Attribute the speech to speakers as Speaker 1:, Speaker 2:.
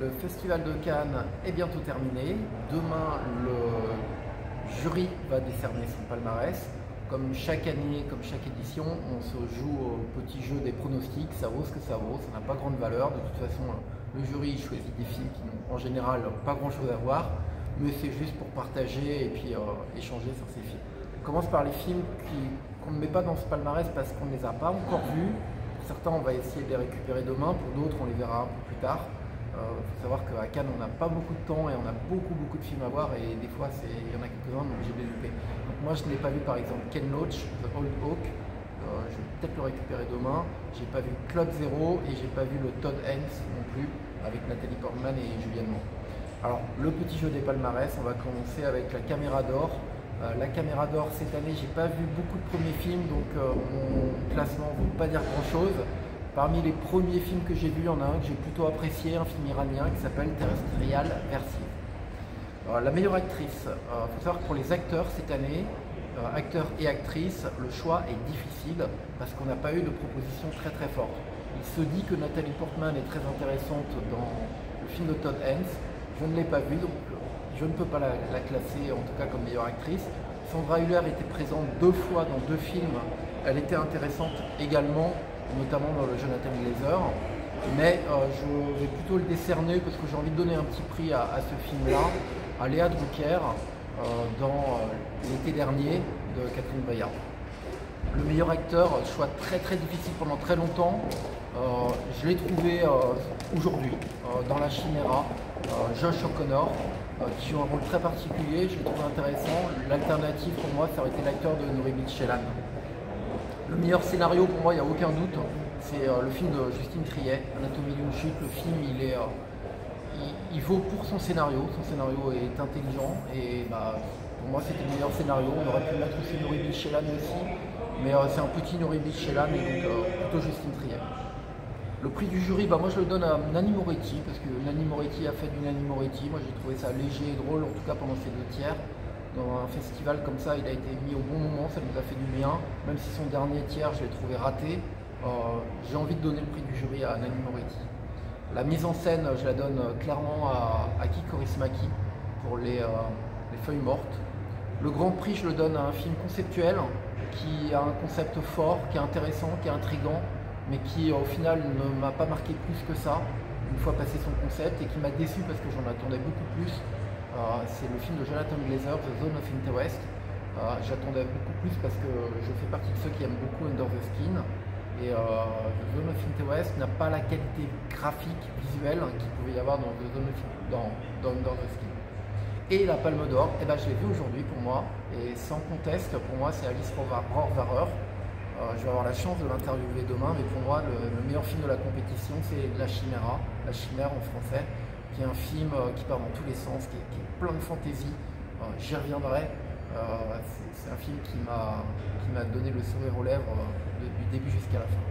Speaker 1: Le Festival de Cannes est bientôt terminé. Demain, le jury va décerner son palmarès. Comme chaque année, comme chaque édition, on se joue au petit jeu des pronostics. Ça vaut ce que ça vaut, ça n'a pas grande valeur. De toute façon, le jury choisit des films qui n'ont en général pas grand chose à voir, mais c'est juste pour partager et puis échanger sur ces films. On commence par les films qu'on ne met pas dans ce palmarès parce qu'on ne les a pas encore vus. Pour certains, on va essayer de les récupérer demain, pour d'autres, on les verra un peu plus tard. Il faut savoir qu'à Cannes, on n'a pas beaucoup de temps et on a beaucoup de films à voir, et des fois, il y en a quelques-uns, donc j'ai bien loupé. Donc moi, je n'ai pas vu par exemple Ken Loach, The Old Oak, je vais peut-être le récupérer demain. J'ai pas vu Club Zero et j'ai pas vu le Todd Haynes non plus, avec Nathalie Portman et Julianne Moore. Alors, le petit jeu des palmarès, on va commencer avec la Caméra d'Or. La Caméra d'Or, cette année, j'ai pas vu beaucoup de premiers films, donc mon classement ne veut pas dire grand-chose. Parmi les premiers films que j'ai vus, il y en a un que j'ai plutôt apprécié, un film iranien qui s'appelle Terrestrial Versive. La meilleure actrice, il faut savoir que pour les acteurs cette année, acteurs et actrices, le choix est difficile parce qu'on n'a pas eu de proposition très forte. Il se dit que Nathalie Portman est très intéressante dans le film de Todd Haynes. Je ne l'ai pas vue, donc je ne peux pas la classer en tout cas comme meilleure actrice. Sandra Hüller était présente 2 fois dans 2 films. Elle était intéressante également, notamment dans le Jonathan Glazer, mais je vais plutôt le décerner parce que j'ai envie de donner un petit prix à ce film-là, à Léa Drucker, dans l'été dernier de Catherine Breillat. Le meilleur acteur, choix très difficile pendant très longtemps, je l'ai trouvé aujourd'hui dans La Chimera, Josh O'Connor, qui joue un rôle très particulier, je l'ai trouvé intéressant. L'alternative pour moi, ça aurait été l'acteur de Nuri Bilge Ceylan. Le meilleur scénario pour moi, il n'y a aucun doute, c'est le film de Justine Triet, Anatomie d'une chute. Le film, il vaut pour son scénario est intelligent et pour moi c'était le meilleur scénario. On aurait pu mettre aussi Nuri Bilge Ceylan aussi, mais c'est un petit Nuri Bilge Ceylan et donc plutôt Justine Triet. Le prix du jury, moi je le donne à Nanni Moretti parce que Nanni Moretti a fait du Nanni Moretti. Moi j'ai trouvé ça léger et drôle, en tout cas pendant ces 2 tiers. Dans un festival comme ça, il a été mis au bon moment, ça nous a fait du bien, même si son dernier tiers, je l'ai trouvé raté. J'ai envie de donner le prix du jury à Nanni Moretti. La mise en scène, je la donne clairement à Aki Kaurismäki pour les feuilles mortes. Le grand prix, je le donne à un film conceptuel qui a un concept fort, qui est intéressant, qui est intriguant, mais qui au final ne m'a pas marqué plus que ça, une fois passé son concept, et qui m'a déçu parce que j'en attendais beaucoup plus. C'est le film de Jonathan Glazer, The Zone of Interest. J'attendais beaucoup plus parce que je fais partie de ceux qui aiment beaucoup Under the Skin. Et The Zone of Interest n'a pas la qualité graphique, visuelle qu'il pouvait y avoir dans Under the Skin. Et la Palme d'Or, je l'ai vu aujourd'hui pour moi, et sans conteste, pour moi c'est Alice Rohrwacher. Je vais avoir la chance de l'interviewer demain, mais pour moi le meilleur film de la compétition c'est La Chimera, La Chimère en français, qui est un film qui part dans tous les sens, qui est plein de fantaisie. J'y reviendrai. C'est un film qui m'a donné le sourire aux lèvres du début jusqu'à la fin.